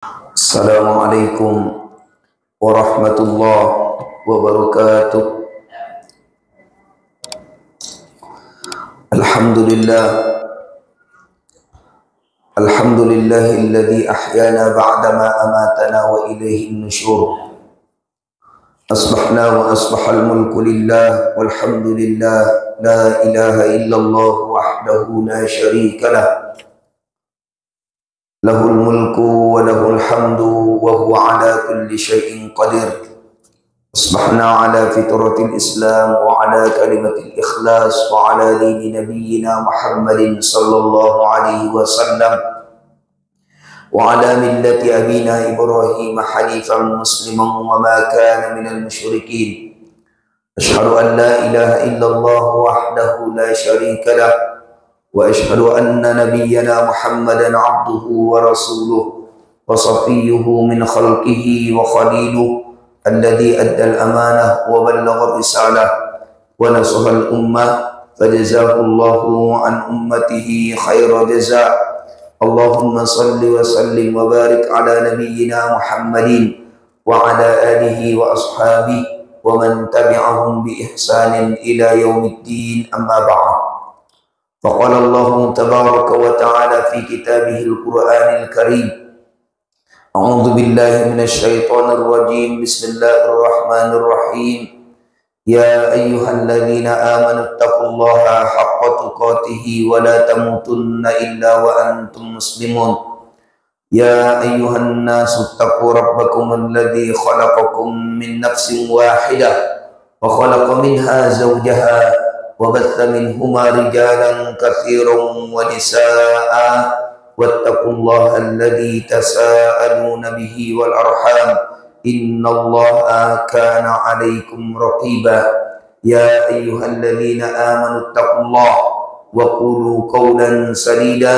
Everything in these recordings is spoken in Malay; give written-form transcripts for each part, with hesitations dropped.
Assalamualaikum warahmatullahi wabarakatuh. Alhamdulillah, alhamdulillahilladzi ahyana ba'dama amatana wa ilaihin nusyur. Asbahna wa asbahal mulku lillah walhamdulillah, la ilaha illallah wahdahu la syarika lah. Lahul mulku wa lahul hamdu wa huwa ala kulli syai'in qadir. Asbahna ala fitratil Islam wa ala kalimatil ikhlas wa ala dini nabiyyina Muhammadin sallallahu alaihi wasallam wa ala millati abina Ibrahim hanifan musliman wa ma kana minal musyrikin. Asyhadu an la ilaha illallah wahdahu la syarika lah wa asyhadu anna nabiyyana Muhammadan abduhu wa rasuluh wa safiyyuhu min khalqihi wa khaliluh alladhi adda al-amanah wa ballagha risalah wa nasaha al-ummah fajazahu Allahu an ummatihi khaira jazaa. Allahumma salli wa sallim wa barik ala nabiyyina Muhammadin wa ala alihi wa ashabihi wa man tabi'ahum bi ihsanin ila yaumiddin, amma ba'd. فقال الله تبارك وتعالى في كتابه القرآن الكريم: أعوذ بالله من الشيطان الرجيم، بسم الله الرحمن الرحيم. يا أيها الذين آمنوا اتقوا الله حق تقاته ولا تموتن إلا وأنتم مسلمون. يا أيها الناس اتقوا ربكم الذي خلقكم من نفس واحدة وخلق منها زوجها وبث منهما رجالا كثيرا ونساء واتقوا الله الذي تساءلون به والأرحام إن الله كان عليكم رقيبا. يا أيها الذين آمنوا اتقوا الله وقولوا قولا سديدا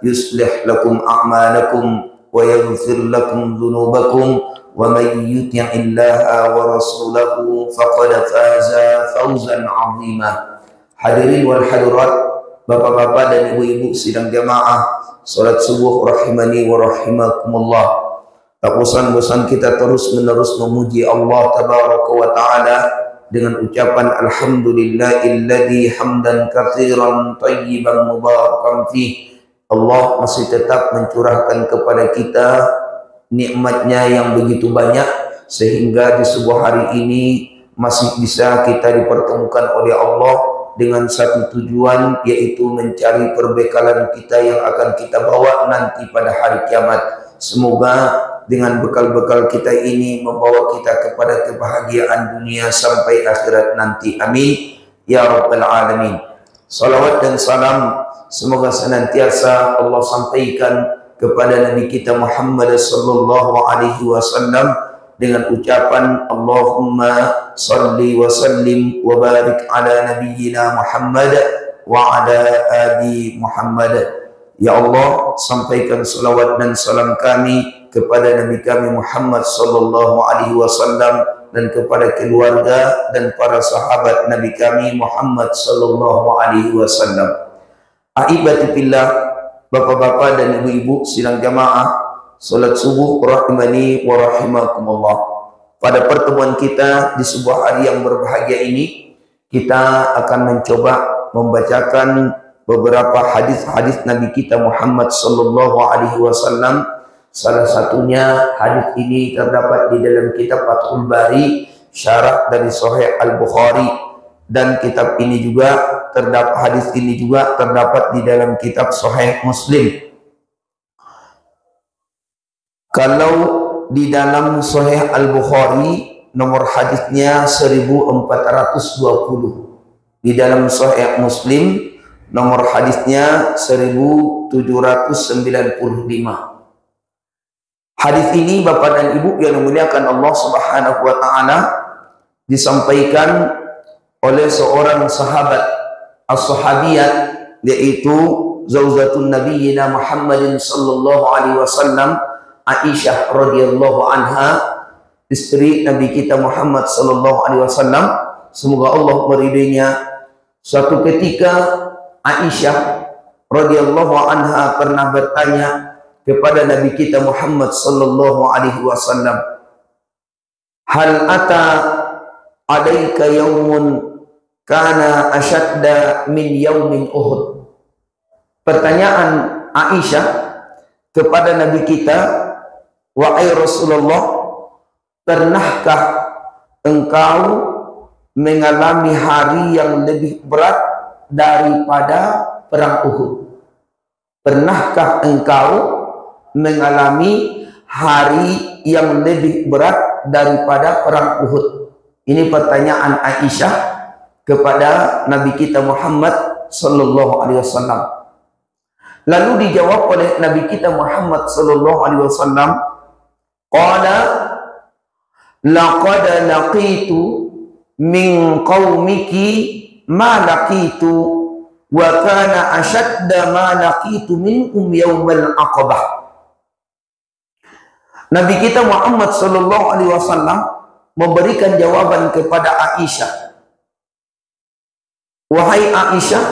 يصلح لكم أعمالكم ويغفر لكم ذنوبكم ومن يطع الله ورسوله فقد فاز فوزا عظيما. Hadirin wal hadirat, bapak-bapak dan ibu-ibu sidang jamaah salat subuh rahimani wa rahimakumullah. Tak bosan-bosan kita terus menerus memuji Allah tabaraka wa taala dengan ucapan alhamdulillahilladzi hamdan katsiran thayyiban mubarakan fih. Allah masih tetap mencurahkan kepada kita nikmatnya yang begitu banyak sehingga di sebuah hari ini masih bisa kita dipertemukan oleh Allah dengan satu tujuan, yaitu mencari perbekalan kita yang akan kita bawa nanti pada hari kiamat. Semoga dengan bekal-bekal kita ini membawa kita kepada kebahagiaan dunia sampai akhirat nanti. Amin ya rabbal alamin. Salawat dan salam semoga senantiasa Allah sampaikan kepada Nabi kita Muhammad sallallahu alaihi wasallam dengan ucapan Allahumma salli wa sallim wa barik ala nabiyyina Muhammad wa ala ali Muhammad. Ya Allah, sampaikan salawat dan salam kami kepada Nabi kami Muhammad sallallahu alaihi wasallam dan kepada keluarga dan para sahabat Nabi kami Muhammad sallallahu alaihi wasallam. Ahibati fillah, bapak-bapak dan ibu-ibu sidang jamaah salat subuh rahimani wa rahimakumullah. Pada pertemuan kita di sebuah hari yang berbahagia ini, kita akan mencoba membacakan beberapa hadis-hadis Nabi kita Muhammad sallallahu alaihi wasallam. Salah satunya hadis ini terdapat di dalam kitab Fathul Bari, syarah dari Sahih Al-Bukhari, dan kitab ini juga terdapat, hadis ini juga terdapat di dalam kitab Sahih Muslim. Kalau di dalam Sahih Al-Bukhari nomor hadisnya 1420. Di dalam Sahih Muslim nomor hadisnya 1795. Hadis ini Bapak dan Ibu yang dimuliakan Allah Subhanahu wa taala disampaikan oleh seorang sahabat as-sahabiyat, yaitu zaujatun nabiyyina Muhammadin sallallahu alaihi wasallam, Aisyah radhiyallahu anha, istri Nabi kita Muhammad sallallahu alaihi wasallam, semoga Allah meridainya. Suatu ketika Aisyah radhiyallahu anha pernah bertanya kepada Nabi kita Muhammad sallallahu alaihi wasallam, hal ata alaika yaumun kana ashadda min yaumin Uhud. Pertanyaan Aisyah kepada Nabi kita, wahai Rasulullah, pernahkah engkau mengalami hari yang lebih berat daripada perang Uhud? Pernahkah engkau mengalami hari yang lebih berat daripada perang Uhud? Ini pertanyaan Aisyah kepada Nabi kita Muhammad sallallahu alaihi wasallam. Lalu dijawab oleh Nabi kita Muhammad sallallahu alaihi wasallam, qala laqad laqitu min qaumiki ma laqitu wa kana ashadda ma laqitu minhum yaumal aqabah. Nabi kita Muhammad sallallahu alaihi wasallam memberikan jawaban kepada Aisyah, wahai Aisyah,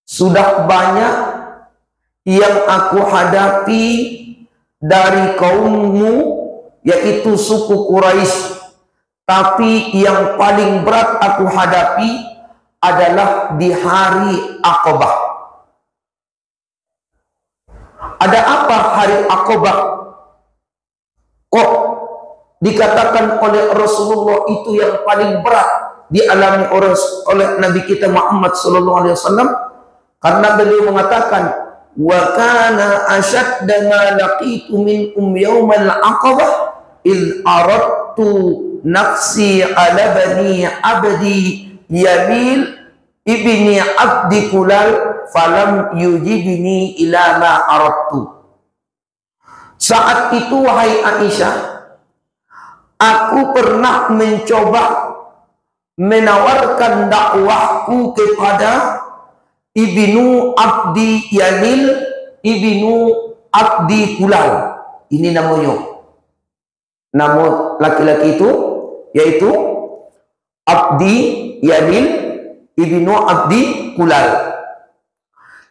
sudah banyak yang aku hadapi dari kaummu, yaitu suku Quraisy, tapi yang paling berat aku hadapi adalah di hari Aqabah. Ada apa hari Aqabah? Kok dikatakan oleh Rasulullah itu yang paling berat dialami oleh Nabi kita Muhammad sallallahu alaihi wasallam? Karena beliau mengatakan, wa kana ashadda ma laqitu minhum yaumal aqabah id aradtu nafsi ala bani abdi Yamil ibni abdi kulal falam yujibni ila ma aradtu. Saat itu, wahai Aisyah, aku pernah mencoba menawarkan dakwahku kepada ibnu abdi Yamil ibnu abdi kulal. Ini namanya, nama laki-laki itu yaitu Abdi Yamil ibnu abdi kulal.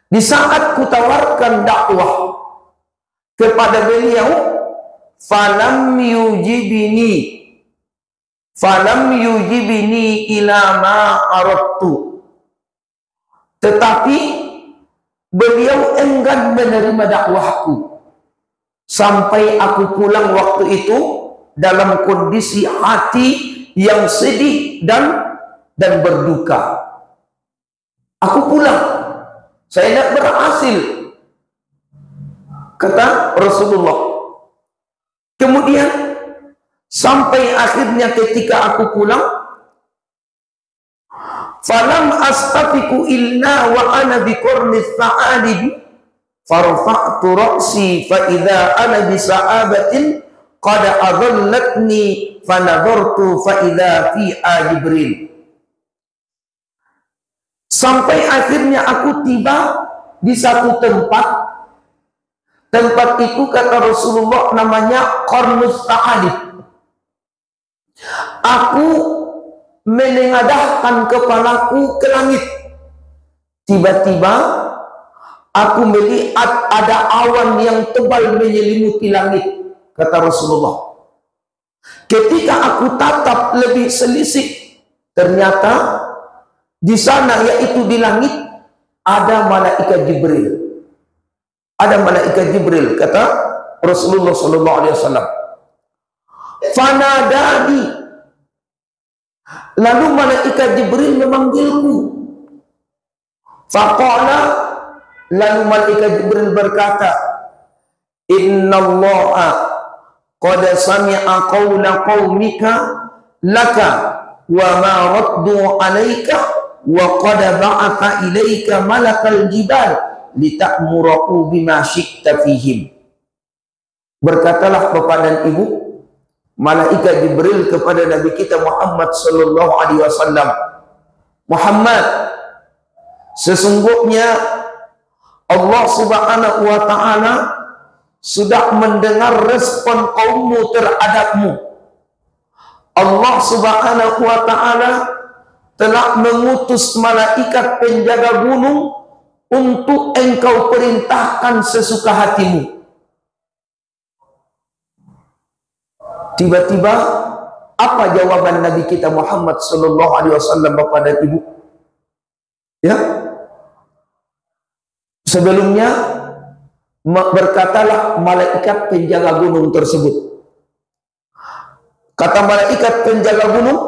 Di saat kutawarkan dakwah kepada beliau, falam yujibni ila ma aradtu, tetapi beliau enggan menerima dakwahku sampai aku pulang waktu itu dalam kondisi hati yang sedih dan berduka. Aku pulang, saya tidak berhasil, kata Rasulullah. Kemudian sampai akhirnya ketika aku pulang, falam astafiku illa wa ana bi qarni tha'alib farfa'tu ra'si fa idza ana bi sa'abatin qad adallatni fa nadhartu fa idza fi Jibril. Sampai akhirnya aku tiba di satu tempat. Tempat itu, kata Rasulullah, namanya Qarnus Tha'alib. Aku menengadahkan kepalaku ke langit. Tiba-tiba aku melihat ada awan yang tebal menyelimuti langit, kata Rasulullah. Ketika aku tatap lebih selisih, ternyata di sana, yaitu di langit, ada malaikat Jibril. Ada malaikat Jibril, kata Rasulullah sallallahu alaihi wasallam. Fanadani, lalu malaikat Jibril memanggilku. Faqala, lalu malaikat Jibril berkata, innallaha qad sami'a qawla qaumika laka wa ma raddu alaika wa qad ba'atha ilaika malakal jibal litakmuraku bima syi'ta fihim. Berkatalah bapak dan ibu, malaikat Jibril kepada Nabi kita Muhammad sallallahu alaihi wasallam, Muhammad, sesungguhnya Allah subhanahu wa ta'ala sudah mendengar respon kaummu terhadapmu. Allah subhanahu wa ta'ala telah mengutus malaikat penjaga gunung untuk engkau perintahkan sesuka hatimu. Tiba-tiba apa jawaban Nabi kita Muhammad sallallahu alaihi wasallam Bapak dan Ibu? Ya. Sebelumnya berkatalah malaikat penjaga gunung tersebut. Kata malaikat penjaga gunung,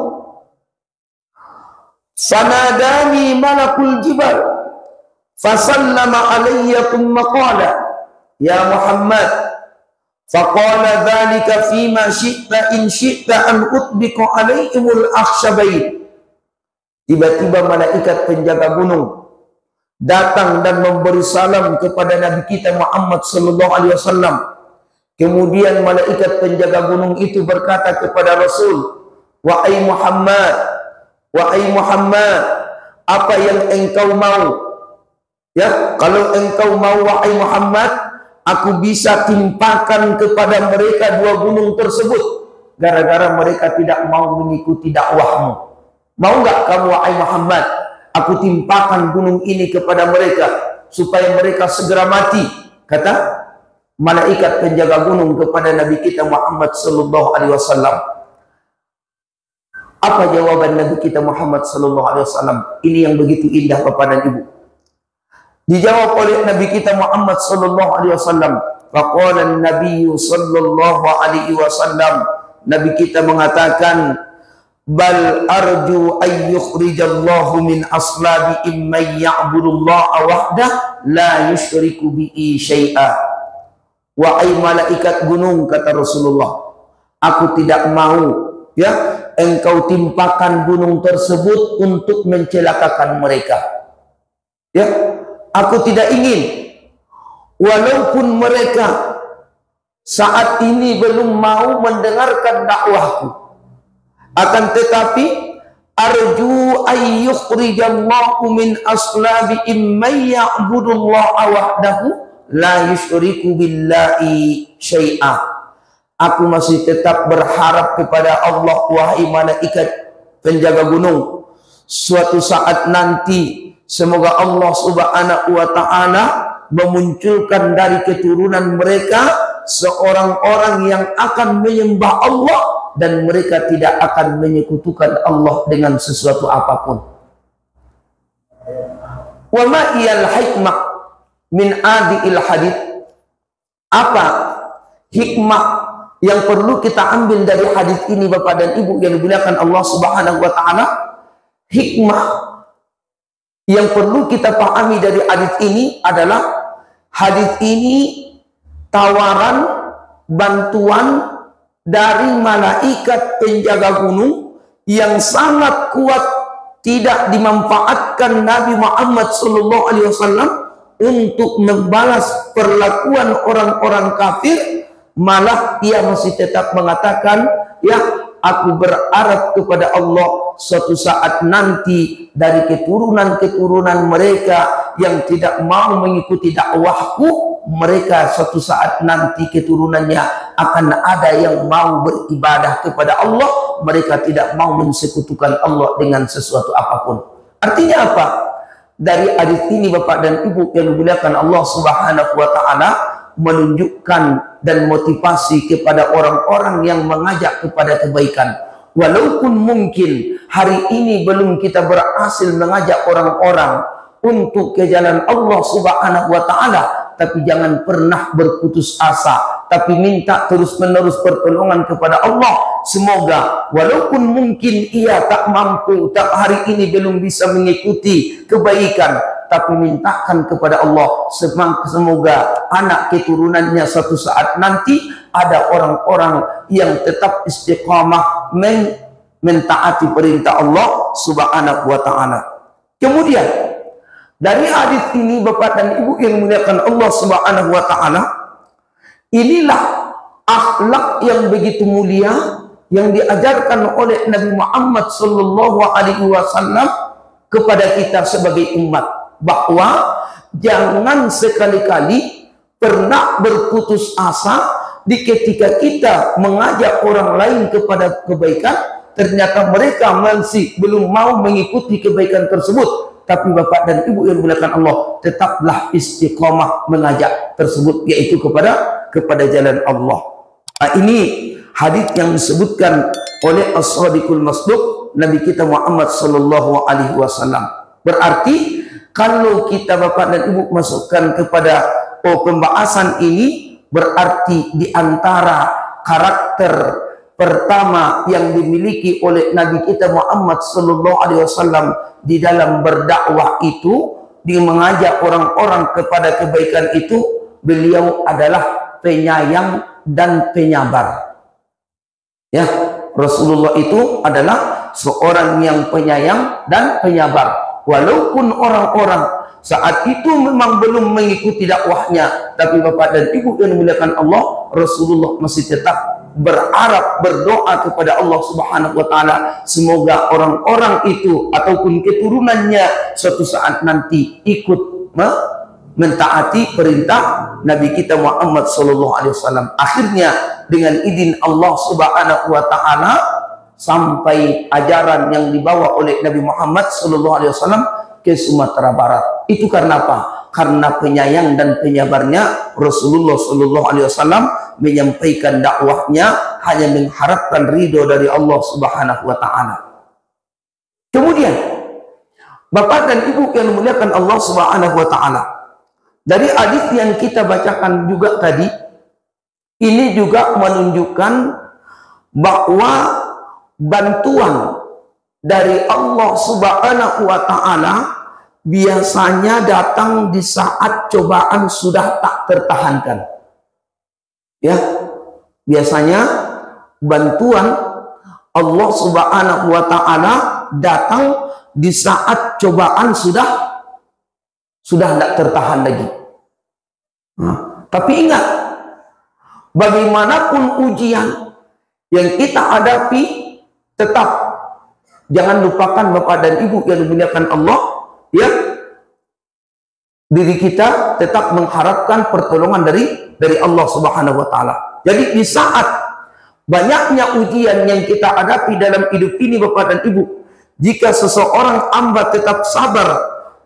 "Fanadani malakul jibal fasallama alayya thumma qala ya Muhammad faqala dhalika fima syi'ta in syi'ta an utbiqu alaihimul akhshabain." Tiba-tiba malaikat penjaga gunung datang dan memberi salam kepada Nabi kita Muhammad sallallahu alaihi wasallam. Kemudian malaikat penjaga gunung itu berkata kepada Rasul, "Wahai Muhammad, wahai Muhammad, apa yang engkau mau? Ya, kalau engkau mau wahai Muhammad, aku bisa timpakan kepada mereka dua gunung tersebut gara-gara mereka tidak mau mengikuti dakwahmu. Mau enggak kamu wahai Muhammad, aku timpakan gunung ini kepada mereka supaya mereka segera mati?" Kata malaikat penjaga gunung kepada Nabi kita Muhammad sallallahu alaihi wasallam. Apa jawaban Nabi kita Muhammad sallallahu alaihi wasallam? Ini yang begitu indah Bapak dan Ibu. Dijawab oleh Nabi kita Muhammad sallallahu alaihi wasallam. Faqala an-nabiy sallallahu alaihi wasallam, Nabi kita mengatakan, "Bal arju ay yukhrijallahu min aslabi imman ya'budullaha wahdah la yusyriku bihi syai'a." Wahai malaikat gunung, kata Rasulullah, aku tidak mau ya engkau timpakan gunung tersebut untuk mencelakakan mereka. Ya, aku tidak ingin walaupun mereka saat ini belum mau mendengarkan dakwahku, akan tetapi arju ay yukhrijallahu min aslabi imman ya'budullaha wahdahu la yusyriku billahi syai'a. Aku masih tetap berharap kepada Allah, wahai malaikat penjaga gunung. Suatu saat nanti semoga Allah subhanahu wa ta'ala memunculkan dari keturunan mereka seorang orang yang akan menyembah Allah dan mereka tidak akan menyekutukan Allah dengan sesuatu apapun. Wa ma iyal hikmah min adi'il hadith. Apa hikmah yang perlu kita ambil dari hadis ini Bapak dan Ibu yang dimuliakan Allah Subhanahu wa taala? Hikmah yang perlu kita pahami dari hadis ini adalah hadis ini tawaran bantuan dari malaikat penjaga gunung yang sangat kuat tidak dimanfaatkan Nabi Muhammad sallallahu alaihi wasallam untuk membalas perlakuan orang-orang kafir, malah ia masih tetap mengatakan, ya, aku berharap kepada Allah suatu saat nanti dari keturunan-keturunan mereka yang tidak mau mengikuti dakwahku, mereka suatu saat nanti keturunannya akan ada yang mau beribadah kepada Allah, mereka tidak mau mensekutukan Allah dengan sesuatu apapun. Artinya apa? Dari hadis ini Bapak dan Ibu yang dimuliakan Allah Subhanahu wa taala menunjukkan dan motivasi kepada orang-orang yang mengajak kepada kebaikan. Walaupun mungkin hari ini belum kita berhasil mengajak orang-orang untuk ke jalan Allah Subhanahu wa taala, tapi jangan pernah berputus asa, tapi minta terus-menerus pertolongan kepada Allah. Semoga walaupun mungkin ia tak mampu, tak hari ini belum bisa mengikuti kebaikan, tapi mintakan kepada Allah semoga anak keturunannya suatu saat nanti ada orang-orang yang tetap istiqamah mentaati perintah Allah Subhanahu wa taala. Kemudian dari hadis ini Bapak dan Ibu yang dimuliakan Allah Subhanahu wa taala, inilah akhlak yang begitu mulia yang diajarkan oleh Nabi Muhammad sallallahu alaihi wasallam kepada kita sebagai umat, bahwa jangan sekali-kali pernah berputus asa di ketika kita mengajak orang lain kepada kebaikan, ternyata mereka masih belum mau mengikuti kebaikan tersebut. tapi Bapak dan Ibu yang dimuliakan Allah, tetaplah istiqomah mengajak tersebut, yaitu kepada jalan Allah. Nah, ini hadis yang disebutkan oleh As-Shadiqul Masduq Nabi kita Muhammad sallallahu alaihi wasallam. Berarti kalau kita Bapak dan Ibu masukkan kepada pembahasan ini, berarti di antara karakter pertama yang dimiliki oleh Nabi kita Muhammad sallallahu alaihi wasallam di dalam berdakwah itu, dia mengajak orang-orang kepada kebaikan itu, beliau adalah penyayang dan penyabar. Ya, Rasulullah itu adalah seorang yang penyayang dan penyabar. Walaupun orang-orang saat itu memang belum mengikuti dakwahnya, tapi Bapak dan Ibu yang dimuliakan Allah, Rasulullah masih tetap berharap, berdoa kepada Allah Subhanahu wa taala, semoga orang-orang itu ataupun keturunannya suatu saat nanti ikut mentaati perintah Nabi kita Muhammad sallallahu alaihi wasallam. Akhirnya dengan izin Allah Subhanahu wa taala, sampai ajaran yang dibawa oleh Nabi Muhammad sallallahu alaihi wasallam ke Sumatera Barat. Itu karena apa? Karena penyayang dan penyabarnya Rasulullah sallallahu alaihi wasallam menyampaikan dakwahnya hanya mengharapkan ridho dari Allah Subhanahu wa taala. Kemudian Bapak dan Ibu yang dimuliakan Allah Subhanahu wa taala, dari hadis yang kita bacakan juga tadi, ini juga menunjukkan bahwa bantuan dari Allah Subhanahu wa taala biasanya datang di saat cobaan sudah tak tertahankan. Ya, biasanya bantuan Allah Subhanahu wa taala datang di saat cobaan sudah tidak tertahan lagi. Nah, tapi ingat, bagaimanapun ujian yang kita hadapi, tetap jangan lupakan Bapak dan Ibu yang dimuliakan Allah, ya, diri kita tetap mengharapkan pertolongan dari Allah Subhanahu wa taala. Jadi di saat banyaknya ujian yang kita hadapi dalam hidup ini Bapak dan Ibu, jika seseorang hamba tetap sabar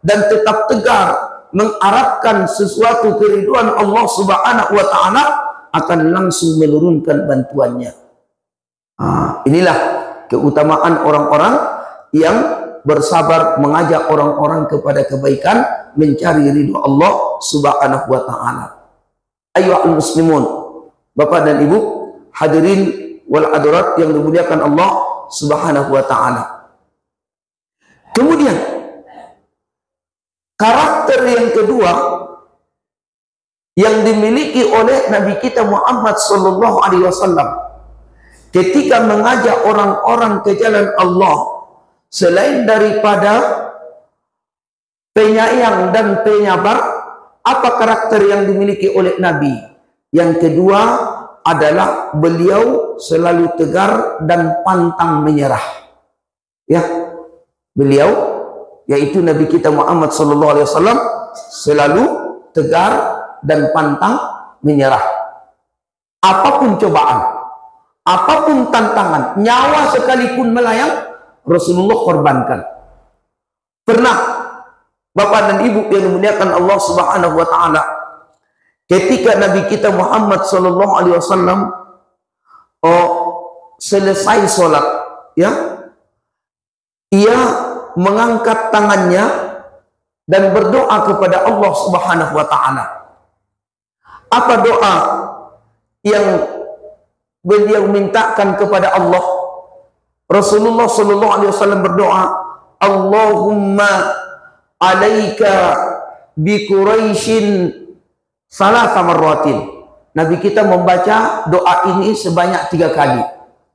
dan tetap tegar mengharapkan sesuatu keriduan Allah Subhanahu wa taala, akan langsung menurunkan bantuannya. Inilah keutamaan orang-orang yang bersabar mengajak orang-orang kepada kebaikan, mencari ridho Allah Subhanahu wa taala. Ayyuhal muslimun, Bapak dan Ibu, hadirin wal hadirat yang dimuliakan Allah Subhanahu wa taala. Kemudian karakter yang kedua yang dimiliki oleh Nabi kita Muhammad sallallahu alaihi wasallam ketika mengajak orang-orang ke jalan Allah, selain daripada penyayang dan penyabar, apa karakter yang dimiliki oleh Nabi? Yang kedua adalah beliau selalu tegar dan pantang menyerah. Ya, beliau yaitu Nabi kita Muhammad sallallahu alaihi wasallam selalu tegar dan pantang menyerah. Apapun cobaan, apapun tantangan, nyawa sekalipun melayang, Rasulullah korbankan. Pernah Bapak dan Ibu yang dimuliakan Allah Subhanahu wa taala, ketika Nabi kita Muhammad sallallahu alaihi wasallam selesai sholat, ya, ia mengangkat tangannya dan berdoa kepada Allah Subhanahu wa taala. Apa doa yang beliau mintakan kepada Allah? Rasulullah sallallahu alaihi wasallam berdoa, Allahumma alaika bi Quraisyin salasa marratin. Nabi kita membaca doa ini sebanyak 3 kali.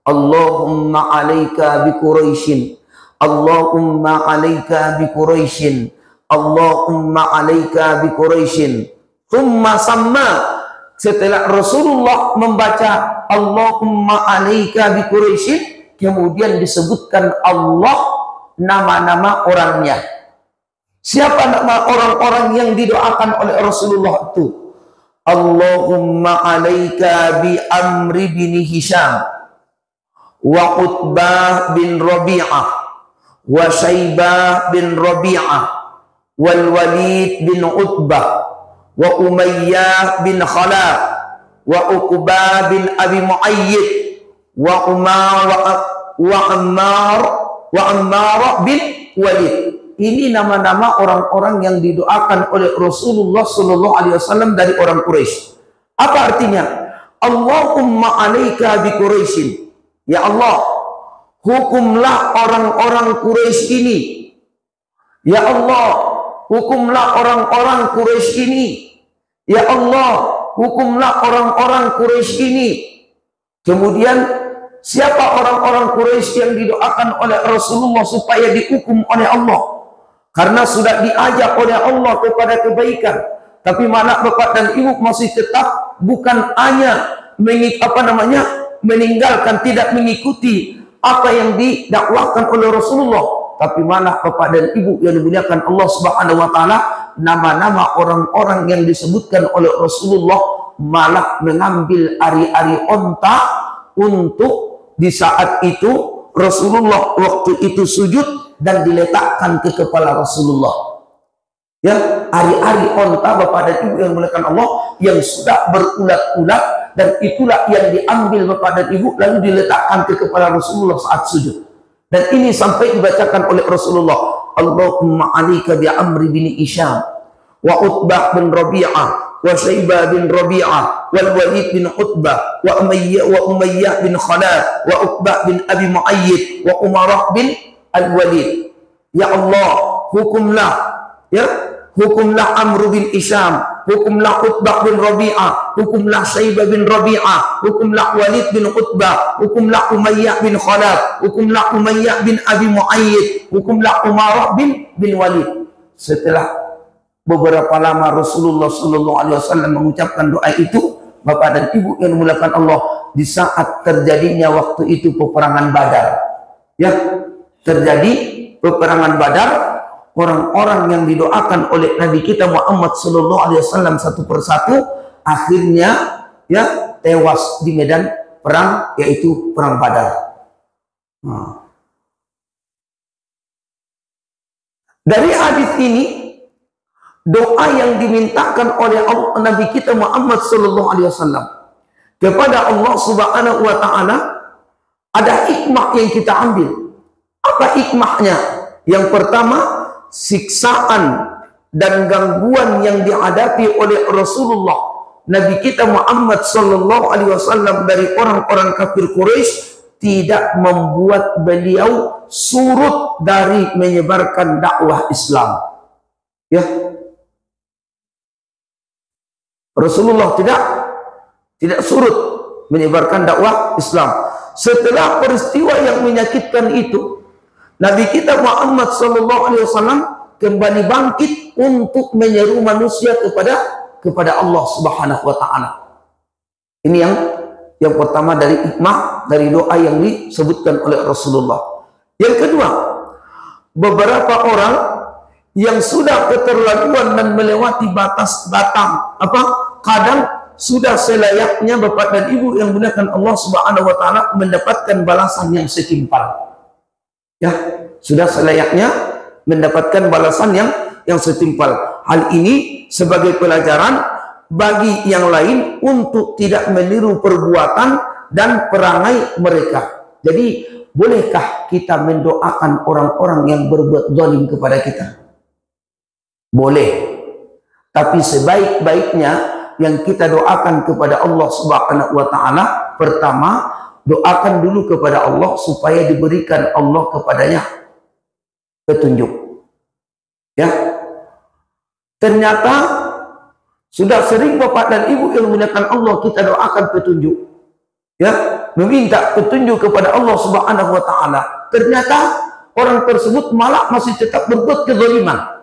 Allahumma alaika bi Quraisyin, Allahumma alaika bi Quraisyin, Allahumma alaika bi Quraisyin. Thumma samma, setelah Rasulullah membaca Allahumma alaika bi Quraisyin, kemudian disebutkan Allah nama-nama orangnya. Siapa nama orang-orang yang didoakan oleh Rasulullah itu? Allahumma alaika bi Amri bin Hisham wa Utbah bin Rabi'ah wa Syaibah bin Rabi'ah wal Walid bin Utbah wa Umayyah bin Khalaf wa Uqbah bin Abi Mu'ayyid wa Ammar bin Walid. Ini nama-nama orang-orang yang didoakan oleh Rasulullah sallallahu alaihi wasallam dari orang Quraisy. Apa artinya? Allahumma 'alaika bi Quraisyin. Ya Allah, hukumlah orang-orang Quraisy ini. Ya Allah, hukumlah orang-orang Quraisy ini. Ya Allah, hukumlah orang-orang Quraisy ini. Kemudian siapa orang-orang Quraisy yang didoakan oleh Rasulullah supaya dihukum oleh Allah? Karena sudah diajak oleh Allah kepada kebaikan, tapi mana bapak dan ibu masih tetap bukan hanya meninggalkan, tidak mengikuti apa yang didakwahkan oleh Rasulullah, tapi mana bapak dan ibu yang dimuliakan Allah Subhanahu wa taala, nama-nama orang-orang yang disebutkan oleh Rasulullah malah mengambil ari-ari onta untuk di saat itu Rasulullah waktu itu sujud dan diletakkan ke kepala Rasulullah. Ya, ari-ari onta bapak dan ibu yang dimuliakan Allah yang sudah berulat-ulat, dan itulah yang diambil bapak dan ibu lalu diletakkan ke kepala Rasulullah saat sujud. Dan ini sampai dibacakan oleh Rasulullah, Allahumma 'alaika bi Amr bin Hisham wa Utbah bin Rabi'ah wa Syaibah bin Rabi'ah wal Walid bin Utbah wa Umayyah bin Khalaf wa Uqbah bin Abi Mu'ayyid wa Umarah bin Al-Walid. Ya Allah, hukumlah, ya, hukumlah Amr bin Hisham, hukumlah Utbah bin Rabi'ah, hukumlah Syaibah bin Rabi'ah, hukumlah Walid bin Utbah, hukumlah Umayyah bin Khalaf, hukumlah Umayyah bin Abi Mu'ayyid, hukumlah Umarah bin Walid. Setelah beberapa lama Rasulullah sallallahu alaihi wasallam mengucapkan doa itu, bapak dan ibu yang dimuliakan Allah, di saat terjadinya waktu itu peperangan Badar, ya, terjadi peperangan Badar, orang-orang yang didoakan oleh Nabi kita Muhammad sallallahu alaihi wasallam satu persatu akhirnya, ya, tewas di medan perang, yaitu perang Badar. Dari hadis ini, doa yang dimintakan oleh Nabi kita Muhammad sallallahu alaihi wasallam kepada Allah Subhanahu wa taala, ada hikmah yang kita ambil. Apa hikmahnya? Yang pertama, siksaan dan gangguan yang dihadapi oleh Rasulullah Nabi kita Muhammad sallallahu alaihi wasallam dari orang-orang kafir Quraisy tidak membuat beliau surut dari menyebarkan dakwah Islam. Ya, Rasulullah tidak surut menyebarkan dakwah Islam. Setelah peristiwa yang menyakitkan itu, Nabi kita Muhammad sallallahu alaihi wasallam kembali bangkit untuk menyeru manusia kepada Allah Subhanahu wa taala. Ini yang pertama dari hikmah dari doa yang disebutkan oleh Rasulullah. Yang kedua, beberapa orang yang sudah keterlaluan dan melewati batas kadang sudah selayaknya bapak dan ibu yang menggunakan Allah Subhanahu wa taala mendapatkan balasan yang setimpal. Ya, sudah selayaknya mendapatkan balasan yang setimpal. Hal ini sebagai pelajaran bagi yang lain untuk tidak meniru perbuatan dan perangai mereka. Jadi, bolehkah kita mendoakan orang-orang yang berbuat zalim kepada kita? Boleh. Tapi sebaik-baiknya yang kita doakan kepada Allah Subhanahu wa taala, pertama, doakan dulu kepada Allah supaya diberikan Allah kepadanya petunjuk. Ya. Ternyata sudah sering bapak dan ibu yang menggunakan Allah kita doakan petunjuk. Ya, meminta petunjuk kepada Allah Subhanahu wa taala. Ternyata orang tersebut malah masih tetap berbuat kezaliman.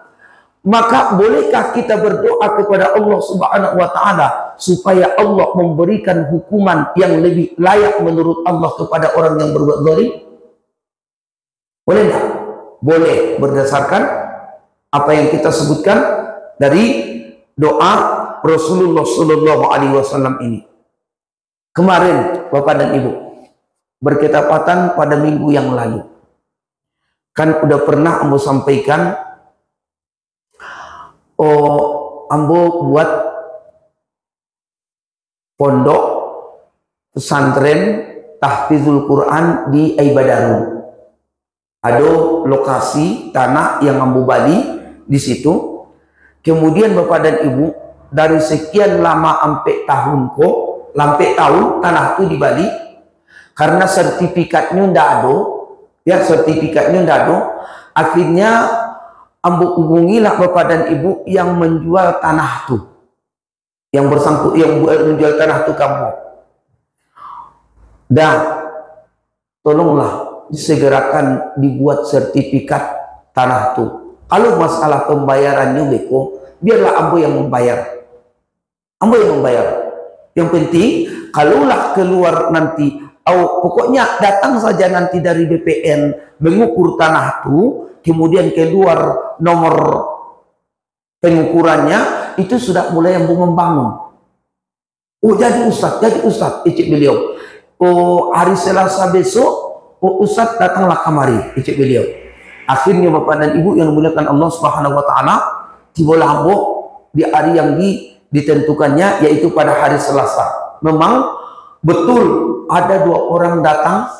Maka bolehkah kita berdoa kepada Allah Subhanahu wa taala supaya Allah memberikan hukuman yang lebih layak menurut Allah kepada orang yang berbuat zalim? Boleh enggak? Boleh, berdasarkan apa yang kita sebutkan dari doa Rasulullah sallallahu alaihi wasallam ini. Kemarin Bapak dan Ibu berketepatan pada minggu yang lalu, kan udah pernah Ambo sampaikan ambo buat pondok pesantren tahfizul Quran di Aibadaru. Ada lokasi tanah yang ambo bali di situ. Kemudian Bapak dan Ibu, dari sekian lama sampai tahun tanah itu di Bali, karena sertifikatnya ndak ada, ya sertifikatnya ndak ada. Akhirnya ambo hubungilah Bapak dan Ibu yang menjual tanah itu, yang bersangkut, yang menjual tanah itu kamu. Dan tolonglah disegerakan dibuat sertifikat tanah itu. Kalau masalah pembayarannya beko, biarlah ambo yang membayar. Ambo yang membayar. Yang penting, kalaulah keluar nanti, pokoknya datang saja nanti dari BPN mengukur tanah itu, kemudian keluar nomor pengukurannya, itu sudah mulai ambo membangun. Jadi Ustadz, icip beliau. Hari Selasa besok, Ustadz datanglah kamari, icip beliau. Akhirnya Bapak dan Ibu yang dimuliakan Allah Subhanahu wa taala, tibalah ambo di hari yang ditentukannya, yaitu pada hari Selasa. Memang betul ada 2 orang datang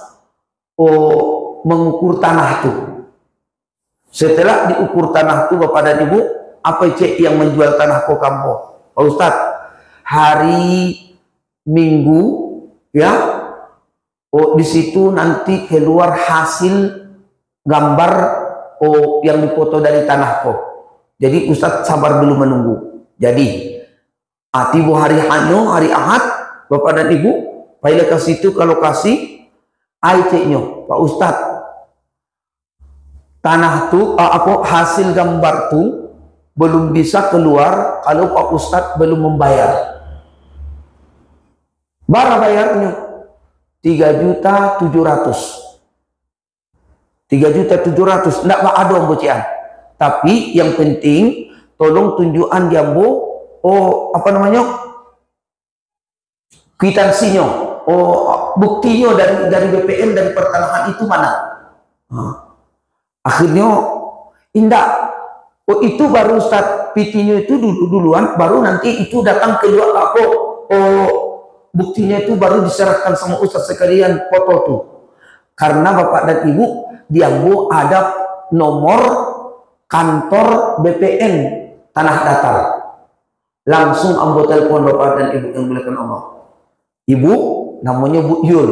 mengukur tanah itu. Setelah diukur tanah itu Bapak dan Ibu, apa cek yang menjual tanah ko kampo? Pak Ustadz, hari Minggu ya, di situ nanti keluar hasil gambar yang dipoto dari tanahku. Jadi Ustadz sabar dulu menunggu. Jadi tiba hari hari Ahad, Bapak dan Ibu, pilih ke situ ke lokasi, ceknya Pak Ustadz, tanah tuh hasil gambar tuh belum bisa keluar kalau Pak Ustadz belum membayar. Berapa bayarnya? 3.700.000. 3.700.000. Nggak ada bocian. Tapi yang penting tolong tunjukkan jambu apa namanya? Kwitansinya. Buktinya dari BPN dari pertanahan itu mana? Akhirnya indah. Itu baru Ustadz PT-nya itu duluan, baru nanti itu datang kedua buktinya itu baru diserahkan sama Ustadz sekalian foto tuh. Karena Bapak dan Ibu, di Ambo ada nomor kantor BPN Tanah Datar. Langsung Ambo telepon Bapak dan Ibu yang dimuliakan Allah. Ibu namanya Bu Yul.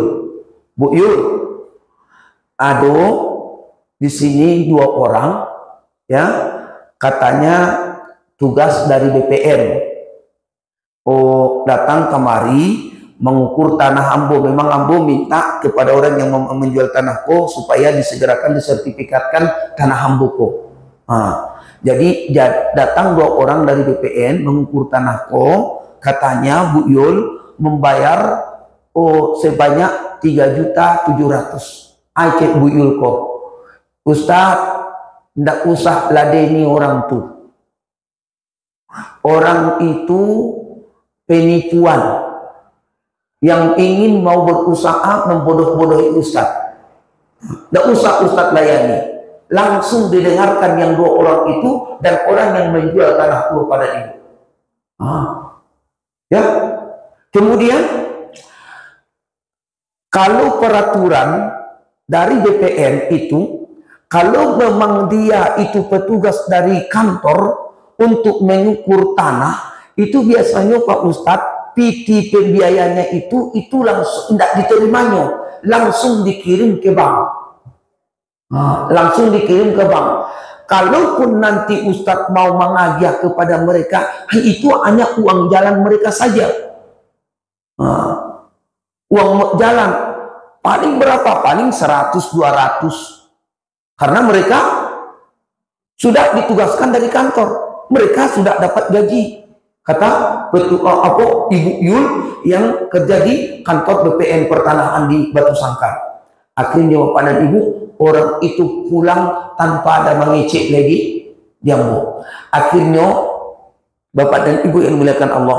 Bu Yul, ada di sini 2 orang ya, katanya tugas dari BPN. Datang kemari mengukur tanah Ambo. Memang Ambo minta kepada orang yang menjual tanahku supaya disegerakan disertifikatkan tanah Ambo. Jadi datang 2 orang dari BPN mengukur tanahku. Katanya Bu Yul membayar sebanyak 3.700.000. Cek Bu Yul kok, Ustadz, ndak usah ladeni orang tuh. Orang itu penipuan yang ingin mau berusaha membodoh-bodohi Ustadz. Nggak usah Ustadz layani, langsung didengarkan yang 2 orang itu dan orang yang menjual tanah itu pada ini. Ya, kemudian kalau peraturan dari BPN itu, kalau memang dia itu petugas dari kantor untuk mengukur tanah, itu biasanya Pak Ustadz PT pembiayanya itu langsung tidak diterimanya, langsung dikirim ke bank. Langsung dikirim ke bank. Kalaupun nanti Ustadz mau mengagih kepada mereka, itu hanya uang jalan mereka saja. Uang jalan paling berapa? Paling 100-200. Karena mereka sudah ditugaskan dari kantor, mereka sudah dapat gaji. Kata Ibu Yul yang kerja di kantor BPN Pertanahan di Batu Sangkar. Akhirnya Bapak dan Ibu, orang itu pulang tanpa ada mengecek lagi Ambo. Akhirnya Bapak dan Ibu yang dimuliakan Allah,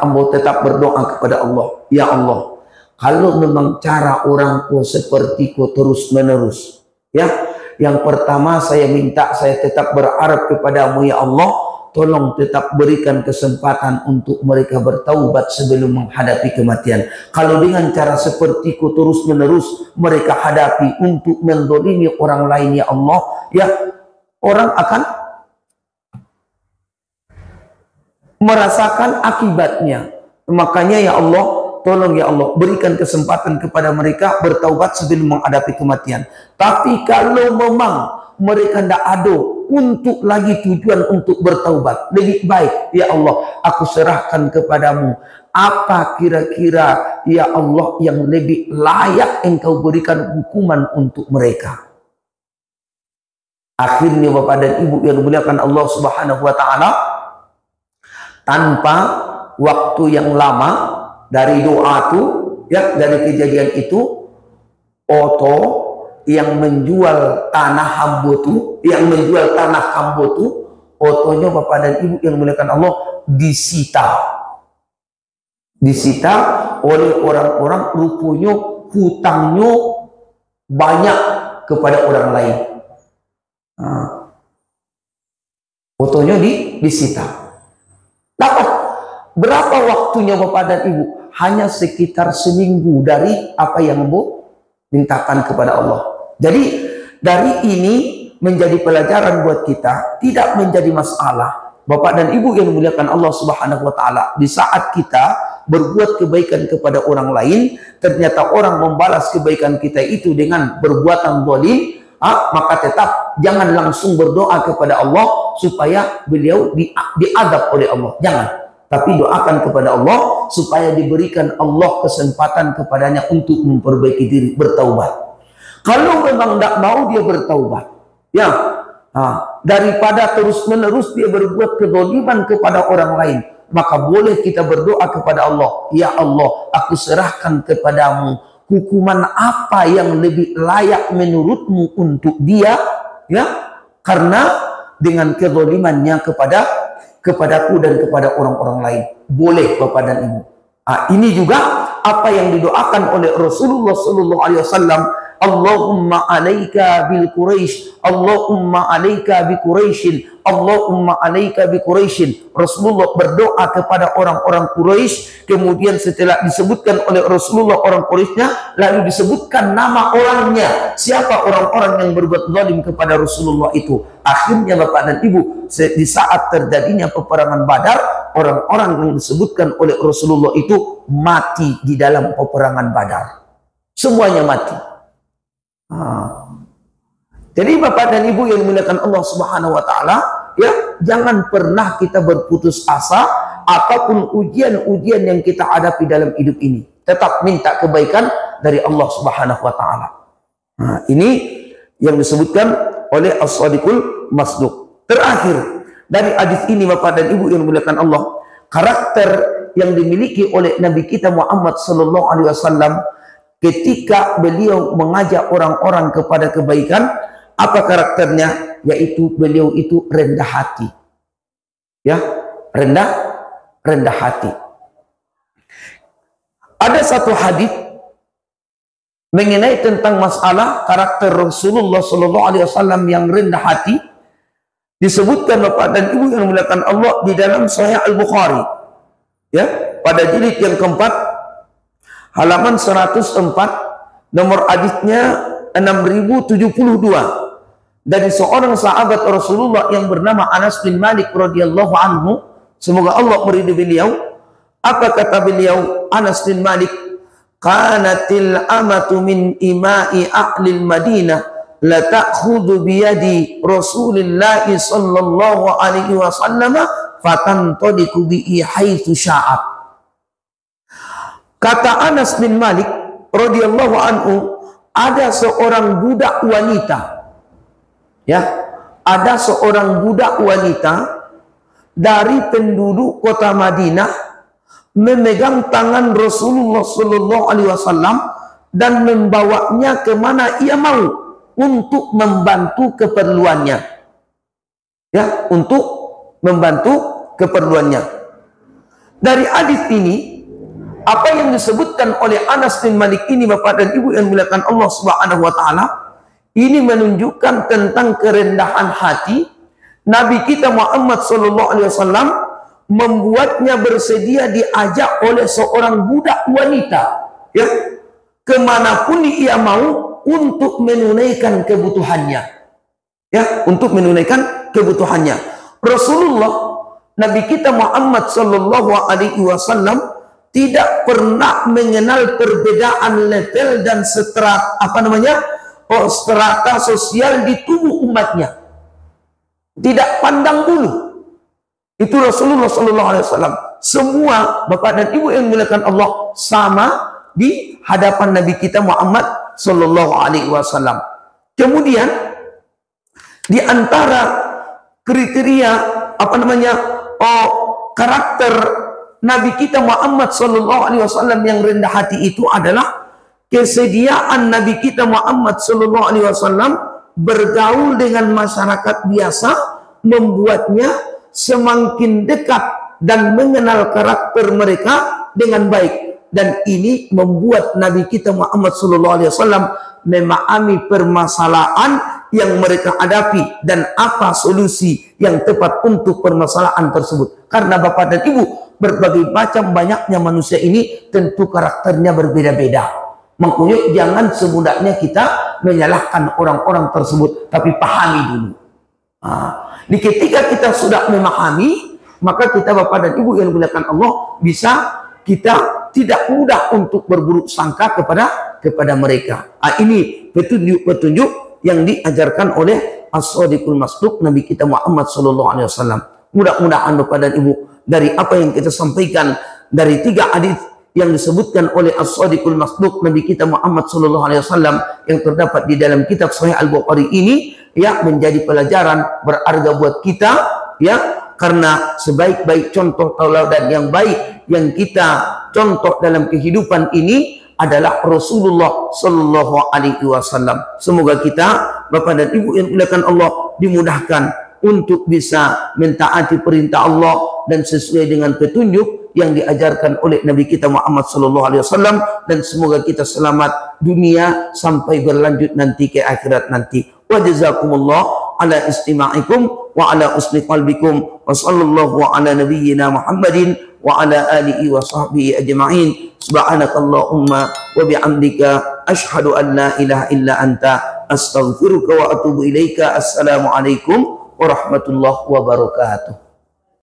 Ambo tetap berdoa kepada Allah. Ya Allah, kalau memang cara orangku sepertiku terus menerus, ya, yang pertama saya minta, saya tetap berharap kepadamu ya Allah, tolong tetap berikan kesempatan untuk mereka bertaubat sebelum menghadapi kematian. Kalau dengan cara seperti itu terus menerus mereka hadapi untuk mendolimi orang lain, ya Allah, ya orang akan merasakan akibatnya. Makanya ya Allah, tolong ya Allah, berikan kesempatan kepada mereka bertaubat sebelum menghadapi kematian. Tapi kalau memang mereka tidak ada untuk lagi tujuan untuk bertaubat, lebih baik ya Allah, aku serahkan kepadamu. Apa kira-kira ya Allah yang lebih layak engkau berikan hukuman untuk mereka? Akhirnya Bapak dan Ibu yang dimuliakan Allah Subhanahu wa taala, tanpa waktu yang lama dari doa itu, ya, dari kejadian itu, Oto yang menjual tanah Hambotu, yang menjual tanah Kambotu, Otonya Bapak dan Ibu yang dimuliakan Allah disita oleh orang-orang, rupanya hutangnya banyak kepada orang lain. Otonya disita. Dapat berapa waktunya Bapak dan Ibu? Hanya sekitar seminggu dari apa yang Ibu mintakan kepada Allah. Jadi dari ini menjadi pelajaran buat kita, tidak menjadi masalah Bapak dan Ibu yang memuliakan Allah Subhanahu wa taala. Di saat kita berbuat kebaikan kepada orang lain, ternyata orang membalas kebaikan kita itu dengan perbuatan zalim, maka tetap jangan langsung berdoa kepada Allah supaya beliau diadab oleh Allah. Jangan. Tapi doakan kepada Allah supaya diberikan Allah kesempatan kepadanya untuk memperbaiki diri, bertaubat. Kalau memang tidak mau dia bertaubat, ya, daripada terus-menerus dia berbuat kezaliman kepada orang lain, maka boleh kita berdoa kepada Allah, ya Allah, aku serahkan kepadamu hukuman apa yang lebih layak menurutmu untuk dia, ya, karena dengan kezalimannya kepadaku dan kepada orang-orang lain. Boleh Bapak dan Ibu. Ini juga apa yang didoakan oleh Rasulullah sallallahu alaihi wasallam, Allahumma alaika bil Quraisy, Allahumma alaika bi Quraisyin, Allahumma alaika bi Quraisyin. Rasulullah berdoa kepada orang-orang Quraisy, kemudian setelah disebutkan oleh Rasulullah orang Quraisynya, lalu disebutkan nama orangnya, siapa orang-orang yang berbuat zalim kepada Rasulullah itu. Akhirnya Bapak dan Ibu, di saat terjadinya peperangan Badar, orang-orang yang disebutkan oleh Rasulullah itu mati di dalam peperangan Badar. Semuanya mati. Jadi Bapak dan Ibu yang dimuliakan Allah Subhanahu wa taala, ya, jangan pernah kita berputus asa apapun ujian-ujian yang kita hadapi dalam hidup ini. Tetap minta kebaikan dari Allah Subhanahu wa taala. Ini yang disebutkan oleh As-Shadiqul Masduq. Terakhir dari hadis ini Bapak dan Ibu yang dimuliakan Allah, karakter yang dimiliki oleh Nabi kita Muhammad sallallahu alaihi wasallam ketika beliau mengajak orang-orang kepada kebaikan, apa karakternya? Yaitu beliau itu rendah hati. Ya, rendah hati. Ada satu hadis mengenai tentang masalah karakter Rasulullah sallallahu alaihi wasallam yang rendah hati, disebutkan Bapak dan Ibu yang dimuliakan Allah di dalam Sahih Al-Bukhari, ya, pada jilid yang keempat, halaman 104, nomor hadisnya 6072, dari seorang sahabat Rasulullah yang bernama Anas bin Malik radhiyallahu anhu, semoga Allah meridai beliau. Apa kata beliau, Anas bin Malik, "Qanatil amatu min ima'i ahlil Madinah la ta'khudhu biyadi Rasulillah sallallahu alaihi wasallam fatantadiku bihi haitsu sya'at." Kata Anas bin Malik radhiyallahu anhu, ada seorang budak wanita, ya, ada seorang budak wanita dari penduduk kota Madinah memegang tangan Rasulullah sallallahu alaihi wasallam dan membawanya kemana ia mau untuk membantu keperluannya, ya, untuk membantu keperluannya. Dari hadis ini, apa yang disebutkan oleh Anas bin Malik ini Bapak dan Ibu yang dimuliakan Allah Subhanahu wa taala, ini menunjukkan tentang kerendahan hati Nabi kita Muhammad sallallahu alaihi wasallam membuatnya bersedia diajak oleh seorang budak wanita, ya, kemanapun ia mau untuk menunaikan kebutuhannya, ya, untuk menunaikan kebutuhannya. Rasulullah, Nabi kita Muhammad sallallahu alaihi wasallam tidak pernah mengenal perbedaan level dan strata strata sosial di tubuh umatnya. Tidak pandang bulu. Itu Rasulullah sallallahu alaihi wasallam. Semua Bapak dan Ibu yang dimuliakan Allah sama di hadapan Nabi kita Muhammad sallallahu alaihi wasallam. Kemudian di antara kriteria karakter Nabi kita Muhammad sallallahu alaihi wasallam yang rendah hati itu adalah kesediaan Nabi kita Muhammad sallallahu alaihi wasallam bergaul dengan masyarakat biasa, membuatnya semakin dekat dan mengenal karakter mereka dengan baik. Dan ini membuat Nabi kita Muhammad sallallahu alaihi wasallam memahami permasalahan yang mereka hadapi dan apa solusi yang tepat untuk permasalahan tersebut. Karena Bapak dan Ibu, berbagai macam banyaknya manusia ini tentu karakternya berbeda-beda. Makanya jangan semudahnya kita menyalahkan orang-orang tersebut, tapi pahami dulu. Di ketika kita sudah memahami, maka kita Bapak dan Ibu yang dimuliakan Allah kita tidak mudah untuk berburuk sangka kepada mereka. Ini petunjuk yang diajarkan oleh As-Shadiqul Masduq Nabi kita Muhammad sallallahu alaihi wasallam. Mudah-mudahan Bapak dan Ibu dari apa yang kita sampaikan dari 3 hadis yang disebutkan oleh As-Shadiqul Masduq Nabi kita Muhammad sallallahu alaihi wasallam yang terdapat di dalam kitab Sahih Al-Bukhari ini, ya, menjadi pelajaran berharga buat kita, ya, karena sebaik-baik contoh tauladan yang baik yang kita contoh dalam kehidupan ini adalah Rasulullah sallallahu alaihi wasallam. Semoga kita Bapak dan Ibu yang dimuliakan Allah dimudahkan untuk bisa mentaati perintah Allah dan sesuai dengan petunjuk yang diajarkan oleh Nabi kita Muhammad sallallahu alaihi wasallam, dan semoga kita selamat dunia sampai berlanjut nanti ke akhirat nanti. Wa jazakumullah ala istima'ikum wa ala usni qalbikum wa sallallahu ala nabiyyina Muhammadin wa ala alihi wa sahbihi ajma'in. Subhanakallahumma wa bihamdika asyhadu an la ilaha illa anta astaghfiruka wa atubu ilaika. Assalamualaikum warahmatullahi wabarakatuh.